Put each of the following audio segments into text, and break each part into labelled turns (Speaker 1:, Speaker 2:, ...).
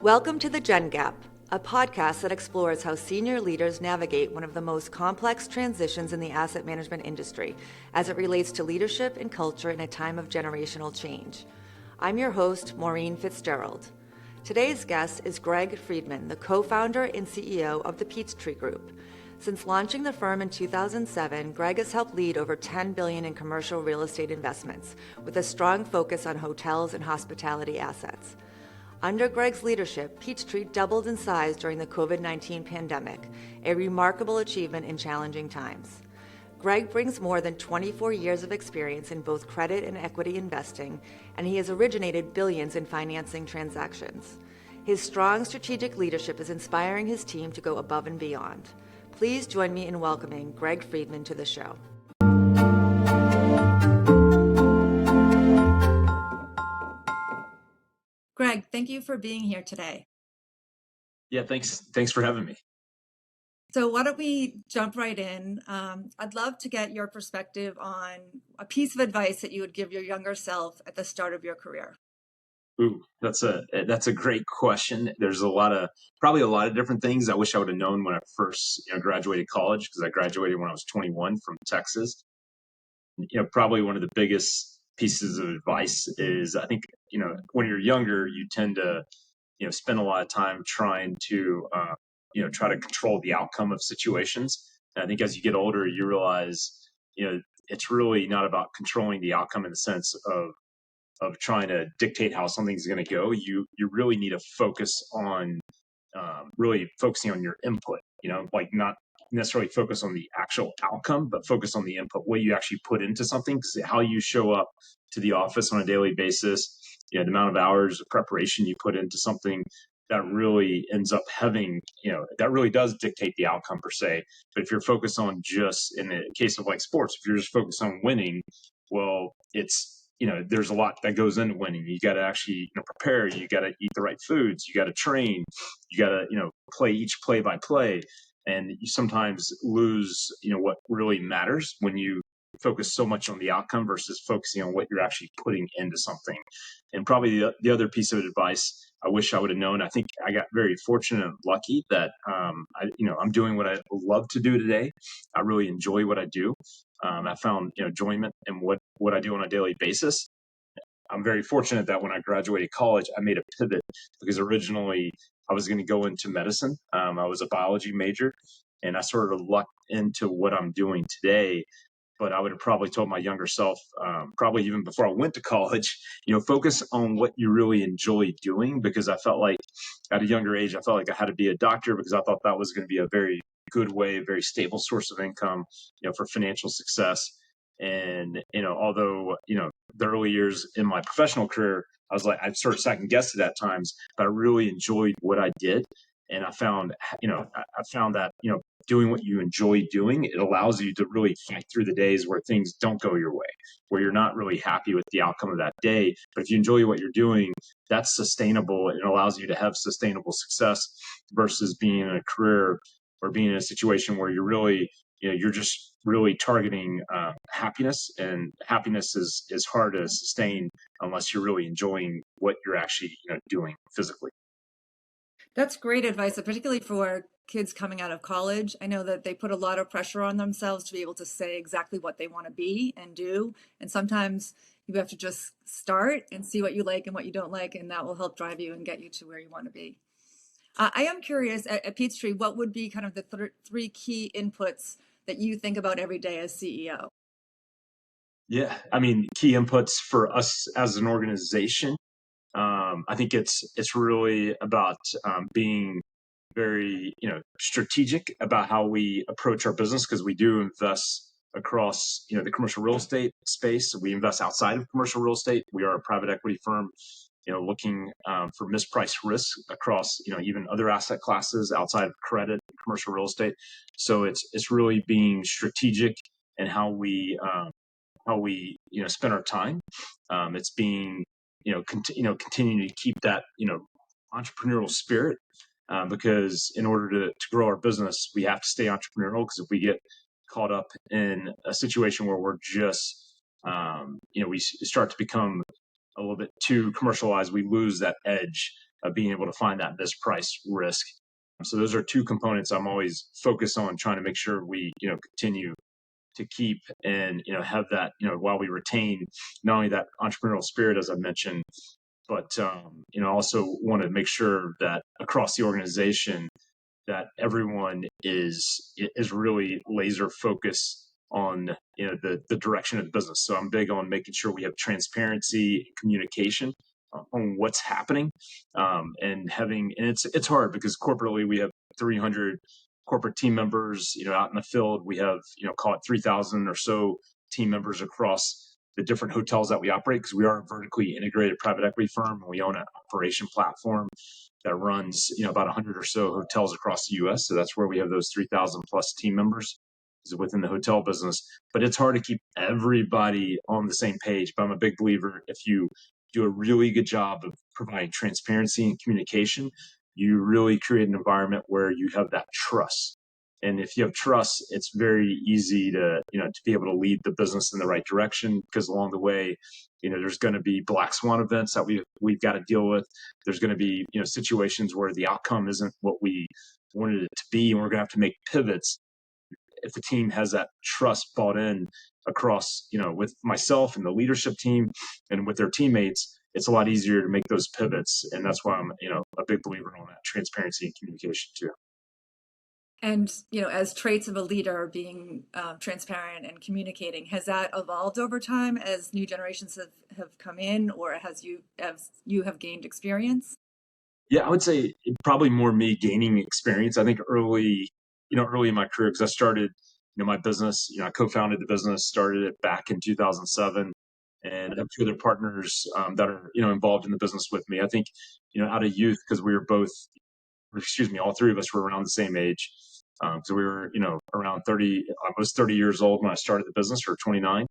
Speaker 1: Welcome to the Gen Gap, a podcast that explores how senior leaders navigate one of the most complex transitions in the asset management industry as it relates to leadership and culture in a time of generational change. I'm your host, Maureen Fitzgerald. Today's guest is Greg Friedman, the co-founder and CEO of the Peachtree Group. Since launching the firm in 2007, Greg has helped lead over $10 billion in commercial real estate investments, with a strong focus on hotels and hospitality assets. Under Greg's leadership, Peachtree doubled in size during the COVID-19 pandemic, a remarkable achievement in challenging times. Greg brings more than 24 years of experience in both credit and equity investing, and he has originated billions in financing transactions. His strong strategic leadership is inspiring his team to go above and beyond. Please join me in welcoming Greg Friedman to the show. Greg, thank you for being here today.
Speaker 2: Yeah, thanks for having me.
Speaker 1: So why don't we jump right in? I'd love to get your perspective on a piece of advice that you would give your younger self at the start of your career.
Speaker 2: Ooh, that's a great question. There's probably a lot of different things I wish I would have known when I first graduated college, because I graduated when I was 21 from Texas. Probably one of the biggest pieces of advice is, I think, when you're younger, you tend to spend a lot of time trying to try to control the outcome of situations. And I think as you get older, you realize it's really not about controlling the outcome in the sense of trying to dictate how something's going to go. You really need to focus on really focusing on your input, like not necessarily focus on the actual outcome, but focus on the input, what you actually put into something, because how you show up to the office on a daily basis, the amount of hours of preparation you put into something, that really ends up having, that really does dictate the outcome per se. But if you're focused on, just in the case of like sports, if you're just focused on winning, well, there's a lot that goes into winning. You got to actually prepare. You got to eat the right foods. You got to train. You got to play each play by play, and you sometimes lose what really matters when you focus so much on the outcome versus focusing on what you're actually putting into something. And probably the other piece of advice I wish I would have known. I think I got very fortunate and lucky that I'm doing what I love to do today. I really enjoy what I do. I found enjoyment in what I do on a daily basis. I'm very fortunate that when I graduated college, I made a pivot, because originally I was going to go into medicine. I was a biology major, and I sort of lucked into what I'm doing today. But I would have probably told my younger self, probably even before I went to college, focus on what you really enjoy doing, because I felt like at a younger age, I felt like I had to be a doctor, because I thought that was going to be a very good way, very stable source of income, for financial success. And, although, the early years in my professional career, I sort of second guessed it at times, but I really enjoyed what I did. And I found that, doing what you enjoy doing, it allows you to really fight through the days where things don't go your way, where you're not really happy with the outcome of that day. But if you enjoy what you're doing, that's sustainable, and it allows you to have sustainable success versus being in a career or being in a situation where you're really, you're just really targeting happiness, and happiness is hard to sustain unless you're really enjoying what you're actually doing physically.
Speaker 1: That's great advice, particularly for kids coming out of college. I know that they put a lot of pressure on themselves to be able to say exactly what they want to be and do. And sometimes you have to just start and see what you like and what you don't like, and that will help drive you and get you to where you want to be. I am curious, at Peachtree, what would be kind of the three key inputs that you think about every day as CEO?
Speaker 2: Yeah, I mean, key inputs for us as an organization, I think it's really about being very strategic about how we approach our business, because we do invest across the commercial real estate space. We invest outside of commercial real estate. We are a private equity firm, looking for mispriced risk across even other asset classes outside of credit and commercial real estate. So it's really being strategic in how we spend our time. It's being continuing to keep that entrepreneurial spirit, because in order to grow our business, we have to stay entrepreneurial. Because if we get caught up in a situation where we're just we start to become a little bit too commercialized, we lose that edge being able to find that misprice risk. So those are two components I'm always focused on, trying to make sure we, continue to keep and, have that, while we retain not only that entrepreneurial spirit, as I mentioned, but, also want to make sure that across the organization that everyone is really laser focused on, the direction of the business. So I'm big on making sure we have transparency and communication on what's happening, and it's hard because corporately we have 300 corporate team members, out in the field. We have, call it 3,000 or so team members across the different hotels that we operate, because we are a vertically integrated private equity firm, and we own an operation platform that runs, about 100 or so hotels across the U.S. So that's where we have those 3,000 plus team members, is within the hotel business. But it's hard to keep everybody on the same page. But I'm a big believer, if you do a really good job of providing transparency and communication, you really create an environment where you have that trust. And if you have trust, it's very easy to, to be able to lead the business in the right direction, because along the way, there's going to be black swan events that we've got to deal with. There's going to be, situations where the outcome isn't what we wanted it to be, and we're going to have to make pivots. If the team has that trust bought in across, with myself and the leadership team and with their teammates, it's a lot easier to make those pivots. And that's why I'm, a big believer on that transparency and communication too.
Speaker 3: And, as traits of a leader, being transparent and communicating, has that evolved over time as new generations have come in, or as you have gained experience?
Speaker 2: Yeah, I would say probably more me gaining experience. I think early in my career, because I started, my business, I co-founded the business, started it back in 2007, and I have two other partners that are, involved in the business with me. I think, out of youth, because we were both, all three of us were around the same age. So we were, around 30, I was 30 years old when I started the business, or 29.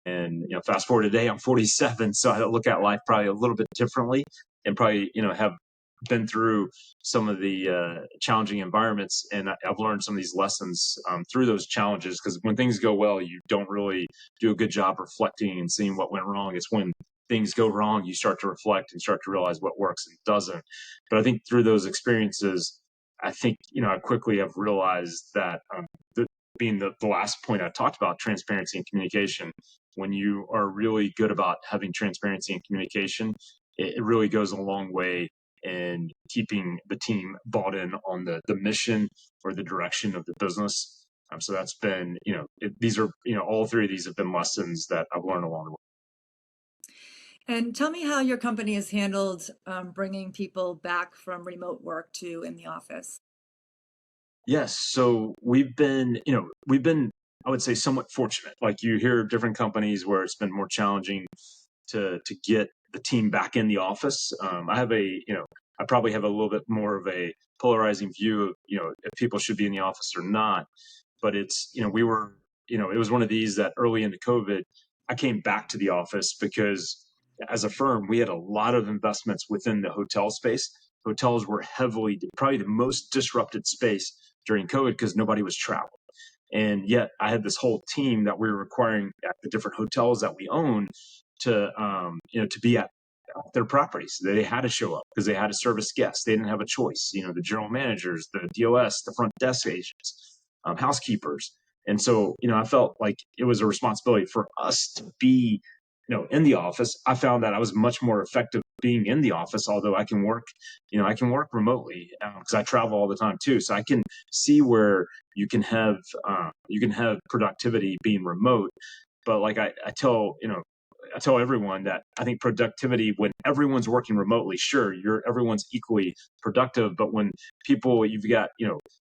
Speaker 2: And, fast forward today, I'm 47. So I look at life probably a little bit differently, and probably, have been through some of the challenging environments. And I've learned some of these lessons through those challenges, because when things go well, you don't really do a good job reflecting and seeing what went wrong. It's when things go wrong, you start to reflect and start to realize what works and doesn't. But I think through those experiences, I think, I quickly have realized that being the last point I talked about, transparency and communication, when you are really good about having transparency and communication, it really goes a long way in keeping the team bought in on the mission or the direction of the business. So that's been, these are, all three of these have been lessons that I've learned along the way.
Speaker 3: And tell me how your company has handled bringing people back from remote work to in the office.
Speaker 2: Yes. So we've been, I would say, somewhat fortunate. Like, you hear different companies where it's been more challenging to get the team back in the office. I probably have a little bit more of a polarizing view of, if people should be in the office or not. But it's, we were, it was one of these that early into COVID, I came back to the office because as a firm, we had a lot of investments within the hotel space. Hotels were probably the most disrupted space during COVID, because nobody was traveling. And yet I had this whole team that we were requiring at the different hotels that we own to, to be at their properties. They had to show up because they had to service guests. They didn't have a choice. The general managers, the DOS, the front desk agents, housekeepers. And so, I felt like it was a responsibility for us to be, in the office. I found that I was much more effective being in the office, although I can work, remotely, because I travel all the time too. So I can see where you can have productivity being remote. But like I tell, I tell everyone that I think productivity, when everyone's working remotely, sure, everyone's equally productive. But when you've got,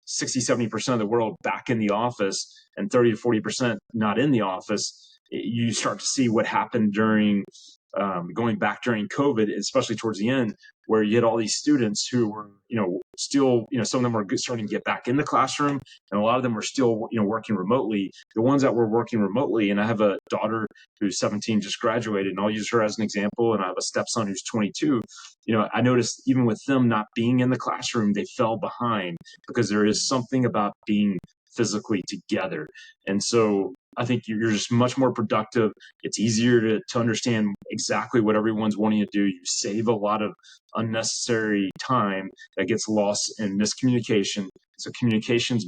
Speaker 2: 60, 70% of the world back in the office and 30 to 40% not in the office, you start to see what happened during going back during COVID, especially towards the end, where you had all these students who were, still, some of them were starting to get back in the classroom, and a lot of them were still, working remotely. The ones that were working remotely, and I have a daughter who's 17, just graduated, and I'll use her as an example, and I have a stepson who's 22. I noticed even with them not being in the classroom, they fell behind, because there is something about being physically together. And so, I think you're just much more productive. It's easier to understand exactly what everyone's wanting to do. You save a lot of unnecessary time that gets lost in miscommunication. So communication's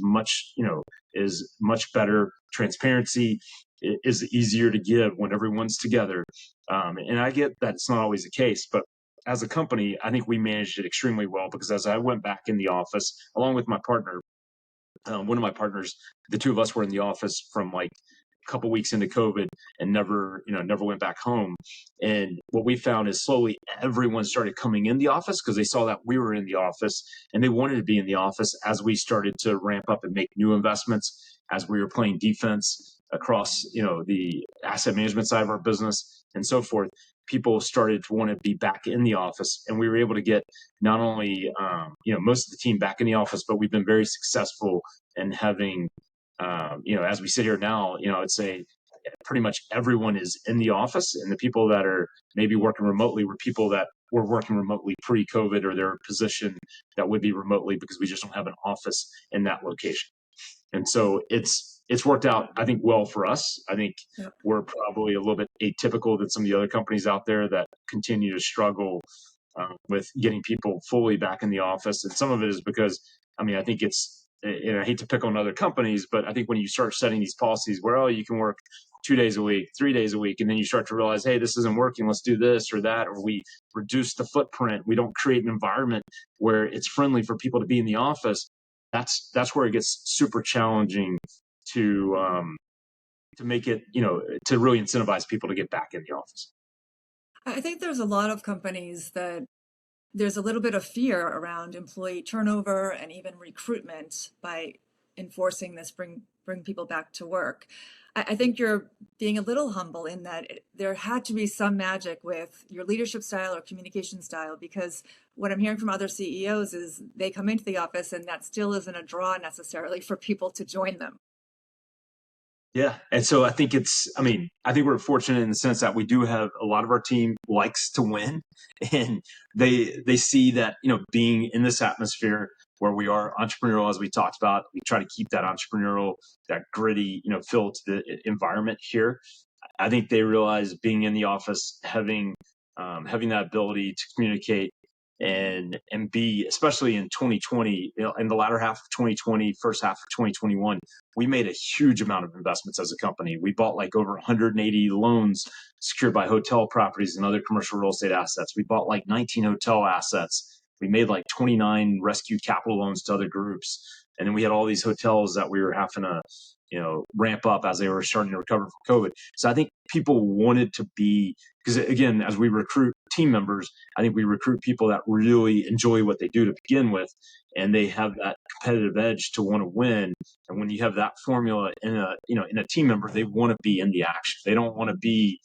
Speaker 2: is much better. Transparency is easier to give when everyone's together. And I get that it's not always the case, but as a company, I think we managed it extremely well, because as I went back in the office, along with my partner, one of my partners, the two of us were in the office from like a couple weeks into COVID and never went back home. And what we found is slowly everyone started coming in the office because they saw that we were in the office and they wanted to be in the office as we started to ramp up and make new investments, as we were playing defense across, the asset management side of our business and so forth. People started to want to be back in the office, and we were able to get not only most of the team back in the office, but we've been very successful in having as we sit here now, I'd say pretty much everyone is in the office, and the people that are maybe working remotely were people that were working remotely pre-COVID, or their position that would be remotely, because we just don't have an office in that location. And so it's worked out, I think, well for us. I think we're probably a little bit atypical than some of the other companies out there that continue to struggle with getting people fully back in the office. And some of it is because, I think I hate to pick on other companies, but I think when you start setting these policies where, oh, you can work 2 days a week, 3 days a week, and then you start to realize, hey, this isn't working, let's do this or that, or we reduce the footprint, we don't create an environment where it's friendly for people to be in the office. That's where it gets super challenging to make it, to really incentivize people to get back in the office.
Speaker 3: I think there's a lot of companies that there's a little bit of fear around employee turnover and even recruitment by enforcing this bring people back to work. I think you're being a little humble in that there had to be some magic with your leadership style or communication style, because what I'm hearing from other CEOs is they come into the office and that still isn't a draw necessarily for people to join them.
Speaker 2: Yeah. And so I think I think we're fortunate in the sense that we do have a lot of our team likes to win, and they see that, being in this atmosphere where we are entrepreneurial, as we talked about, we try to keep that entrepreneurial, that gritty, feel to the environment here. I think they realize being in the office, having that ability to communicate and be, especially in 2020, in the latter half of 2020, first half of 2021, we made a huge amount of investments as a company. We bought like over 180 loans secured by hotel properties and other commercial real estate assets. We bought like 19 hotel assets. We made like 29 rescue capital loans to other groups. And then we had all these hotels that we were having to, ramp up as they were starting to recover from COVID. So I think people wanted to be, because again, as we recruit team members, I think we recruit people that really enjoy what they do to begin with, and they have that competitive edge to want to win. And when you have that formula in a team member, they want to be in the action. They don't want to be,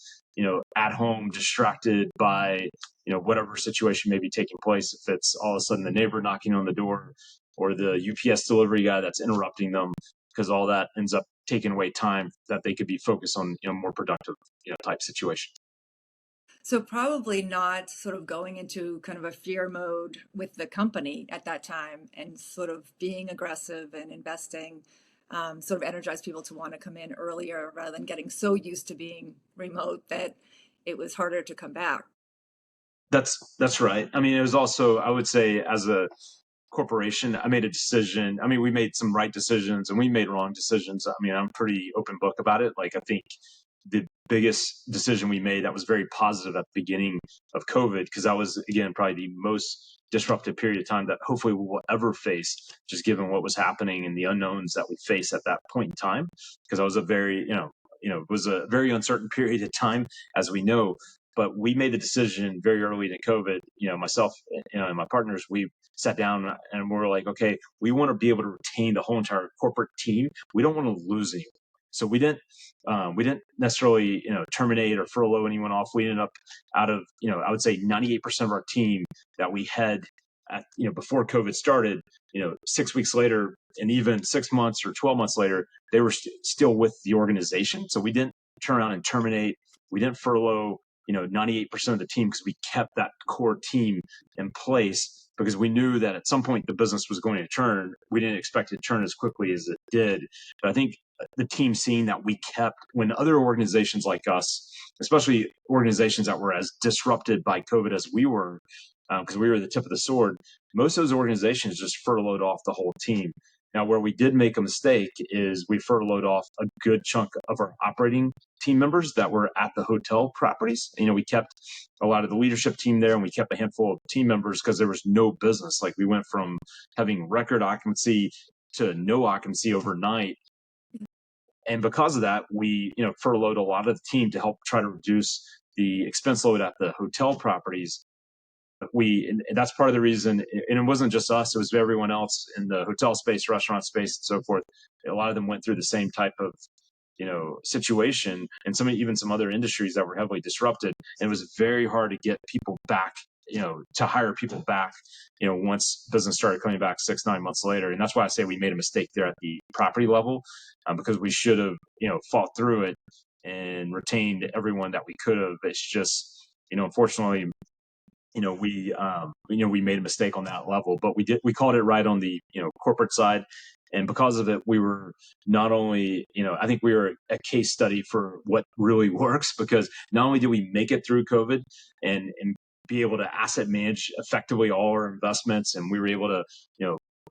Speaker 2: at home distracted by, whatever situation may be taking place. If it's all of a sudden the neighbor knocking on the door or the UPS delivery guy that's interrupting them, because all that ends up taking away time that they could be focused on, more productive, type situation.
Speaker 3: So probably not sort of going into kind of a fear mode with the company at that time, and sort of being aggressive and investing, sort of energize people to want to come in earlier rather than getting so used to being remote that it was harder to come back.
Speaker 2: That's right. It was also, I would say, as a corporation, I made a decision. We made some right decisions and we made wrong decisions. I'm pretty open book about it. Like, I think the biggest decision we made that was very positive at the beginning of COVID, because that was, again, probably the most disruptive period of time that hopefully we will ever face, just given what was happening and the unknowns that we face at that point in time. Because I was a very, it was a very uncertain period of time, as we know. But we made the decision very early in COVID, myself, and my partners, we sat down and we were like, okay, we want to be able to retain the whole entire corporate team. We don't want to lose anyone. So we didn't necessarily, terminate or furlough anyone off. We ended up out of, I would say 98% of our team that we had at, before COVID started, 6 weeks later, and even 6 months or 12 months later, they were still with the organization. So we didn't turn around and terminate. We didn't furlough, 98% of the team, because we kept that core team in place, because we knew that at some point the business was going to turn. We didn't expect it to turn as quickly as it did. But I think the team seeing that we kept, when other organizations like us, especially organizations that were as disrupted by COVID as we were, because we were the tip of the sword, most of those organizations just furloughed off the whole team. Now, where we did make a mistake is we furloughed off a good chunk of our operating team members that were at the hotel properties. We kept a lot of the leadership team there, and we kept a handful of team members because there was no business. Like, we went from having record occupancy to no occupancy overnight. And because of that, we, furloughed a lot of the team to help try to reduce the expense load at the hotel properties. And that's part of the reason, and it wasn't just us, it was everyone else in the hotel space, restaurant space, and so forth. A lot of them went through the same type of, situation, and even some other industries that were heavily disrupted. And it was very hard to get people back, to hire people back, once business started coming back 6-9 months later. And that's why I say we made a mistake there at the property level, because we should have, fought through it and retained everyone that we could have. It's just, unfortunately, we made a mistake on that level, but we called it right on the, corporate side. And because of it, we were not only, I think we were a case study for what really works, because not only did we make it through COVID and be able to asset manage effectively all our investments, and we were able to,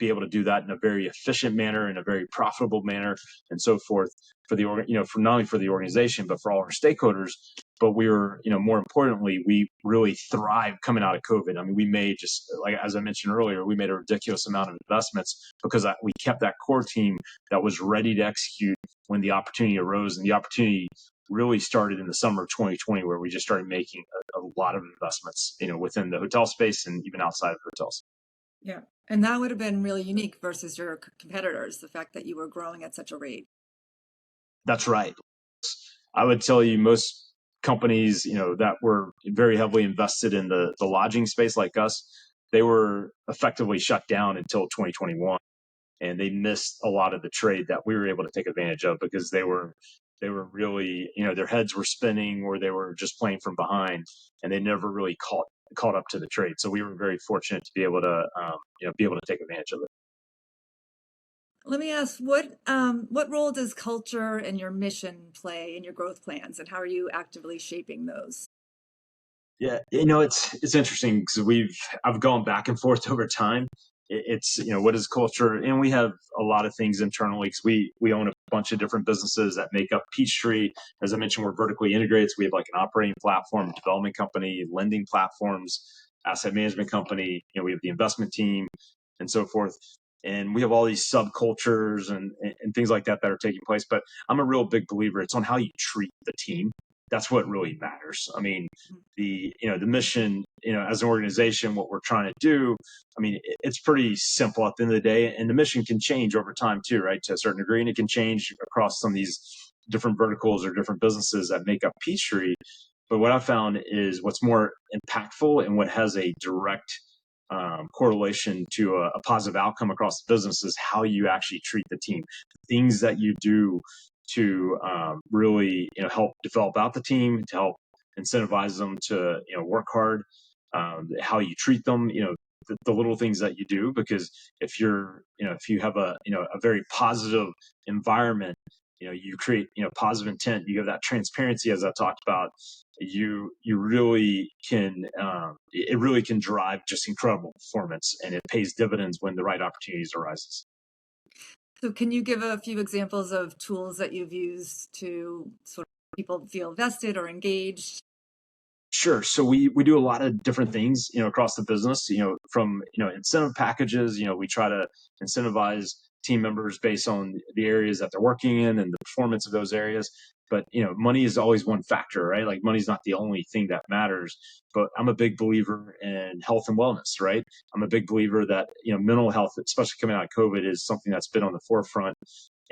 Speaker 2: be able to do that in a very efficient manner, in a very profitable manner, and so forth, for the for not only for the organization, but for all our stakeholders. But we were, more importantly, we really thrived coming out of COVID. I mean, we made, just like, as I mentioned earlier, we made a ridiculous amount of investments because we kept that core team that was ready to execute when the opportunity arose. And the opportunity really started in the summer of 2020, where we just started making a lot of investments, within the hotel space and even outside of hotels.
Speaker 3: Yeah. And that would have been really unique versus your competitors, the fact that you were growing at such a rate.
Speaker 2: That's right. I would tell you, most companies, that were very heavily invested in the lodging space like us, they were effectively shut down until 2021. And they missed a lot of the trade that we were able to take advantage of, because they were really, their heads were spinning, or they were just playing from behind, and they never really caught up to the trade. So we were very fortunate to be able to, take advantage of it.
Speaker 3: Let me ask, what role does culture and your mission play in your growth plans, and how are you actively shaping those?
Speaker 2: Yeah, it's interesting, because I've gone back and forth over time. It's, what is culture? And we have a lot of things internally, because we own a bunch of different businesses that make up Peachtree. As I mentioned, we're vertically integrated. So we have like an operating platform, development company, lending platforms, asset management company. We have the investment team, and so forth. And we have all these subcultures and things like that are taking place. But I'm a real big believer. It's on how you treat the team. That's what really matters. I mean, the mission, as an organization, what we're trying to do, I mean, it's pretty simple at the end of the day, and the mission can change over time too, right? To a certain degree, and it can change across some of these different verticals or different businesses that make up Peachtree. But what I found is what's more impactful and what has a direct correlation to a positive outcome across the business is how you actually treat the team. Things that you do to really, help develop out the team, to help incentivize them to, work hard, how you treat them, the little things that you do. Because if you have a very positive environment, you create, positive intent, you have that transparency, as I talked about, you really can, it really can drive just incredible performance, and it pays dividends when the right opportunities arises.
Speaker 3: So can you give a few examples of tools that you've used to sort of people feel vested or engaged?
Speaker 2: Sure. So we do a lot of different things, across the business, from, incentive packages. We try to incentivize team members based on the areas that they're working in and the performance of those areas. But, money is always one factor, right? Like, money's not the only thing that matters. But I'm a big believer in health and wellness, right? I'm a big believer that, mental health, especially coming out of COVID, is something that's been on the forefront,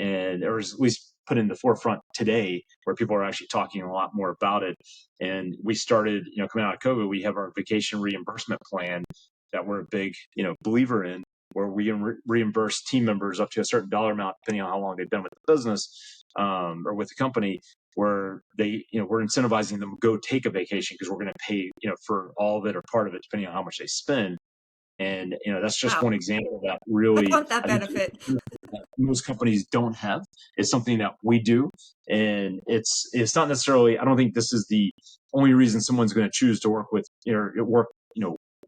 Speaker 2: or at least put in the forefront today, where people are actually talking a lot more about it. And we started, coming out of COVID, we have our vacation reimbursement plan that we're a big, believer in, where we can reimburse team members up to a certain dollar amount, depending on how long they've been with the business, or with the company, where they, we're incentivizing them to go take a vacation, because we're going to pay, for all of it or part of it, depending on how much they spend. And, that's just
Speaker 3: Wow.
Speaker 2: one example that really,
Speaker 3: I want that
Speaker 2: I think,
Speaker 3: benefit.
Speaker 2: most companies don't have. is something that we do. And it's not necessarily, I don't think this is the only reason someone's going to choose to work with,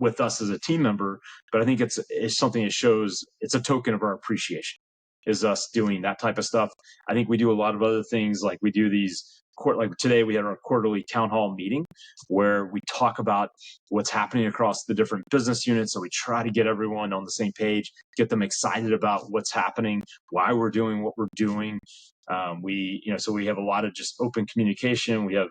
Speaker 2: with us as a team member, but I think it's something that shows, it's a token of our appreciation, is us doing that type of stuff. I think we do a lot of other things, like we do these like today we had our quarterly town hall meeting where we talk about what's happening across the different business units. So we try to get everyone on the same page, get them excited about what's happening, why we're doing what we're doing. So we have a lot of just open communication. We have,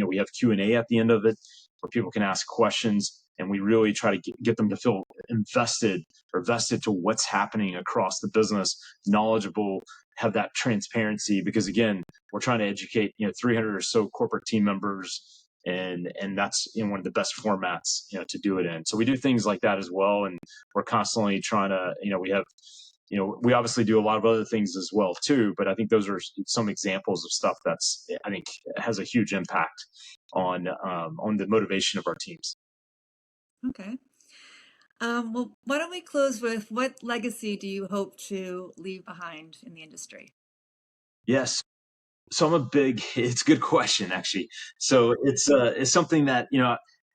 Speaker 2: we have Q&A at the end of it where people can ask questions, and we really try to get them to feel invested to what's happening across the business, knowledgeable, have that transparency, because again, we're trying to educate, 300 or so corporate team members, and that's one of the best formats, to do it in. So we do things like that as well. And we're constantly trying to, we obviously do a lot of other things as well too, but I think those are some examples of stuff that's, I think, has a huge impact on the motivation of our teams.
Speaker 3: Okay. Well, why don't we close with, what legacy do you hope to leave behind in the industry?
Speaker 2: Yes. So it's a good question, actually. So it's something that,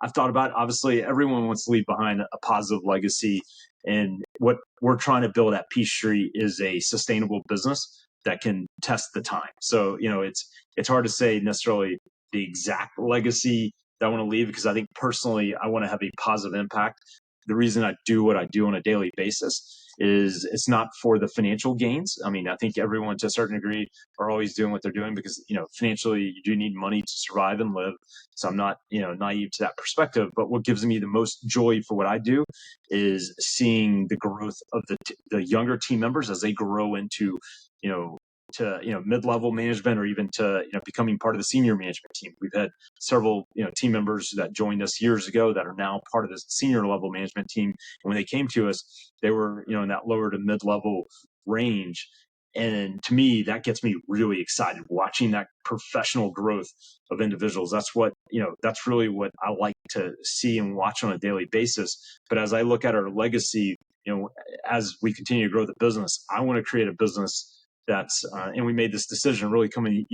Speaker 2: I've thought about. Obviously, everyone wants to leave behind a positive legacy. And what we're trying to build at Peachtree is a sustainable business that can test the time. So, it's hard to say necessarily the exact legacy that I want to leave, because I think personally, I want to have a positive impact. The reason I do what I do on a daily basis is it's not for the financial gains. I mean, I think everyone to a certain degree are always doing what they're doing because, financially you do need money to survive and live. So I'm not, naive to that perspective. But what gives me the most joy for what I do is seeing the growth of the younger team members as they grow into, mid-level management, or even to, becoming part of the senior management team. We've had several, team members that joined us years ago that are now part of the senior level management team. And when they came to us, they were, in that lower to mid-level range. And to me, that gets me really excited, watching that professional growth of individuals. That's really what I like to see and watch on a daily basis. But as I look at our legacy, as we continue to grow the business, I want to create a business that's, and we made this decision really coming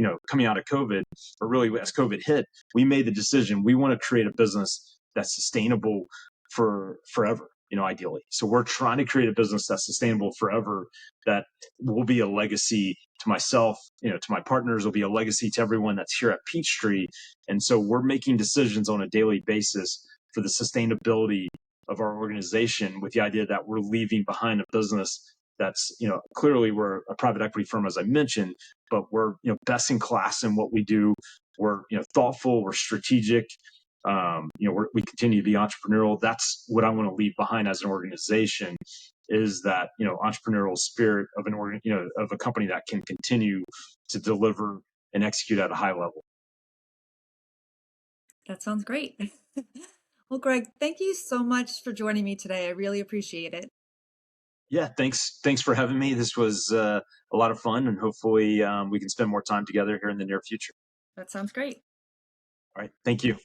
Speaker 2: out of COVID, or really as COVID hit, we made the decision, we want to create a business that's sustainable for forever, ideally. So we're trying to create a business that's sustainable forever, that will be a legacy to myself, to my partners, will be a legacy to everyone that's here at Peachtree. And so we're making decisions on a daily basis for the sustainability of our organization, with the idea that we're leaving behind a business that's, clearly we're a private equity firm, as I mentioned, but we're, best in class in what we do. We're, thoughtful, we're strategic. We continue to be entrepreneurial. That's what I want to leave behind as an organization, is that, entrepreneurial spirit of of a company that can continue to deliver and execute at a high level.
Speaker 3: That sounds great. Well, Greg, thank you so much for joining me today. I really appreciate it.
Speaker 2: Yeah, thanks for having me. This was a lot of fun, and hopefully we can spend more time together here in the near future.
Speaker 3: That sounds great.
Speaker 2: All right, thank you.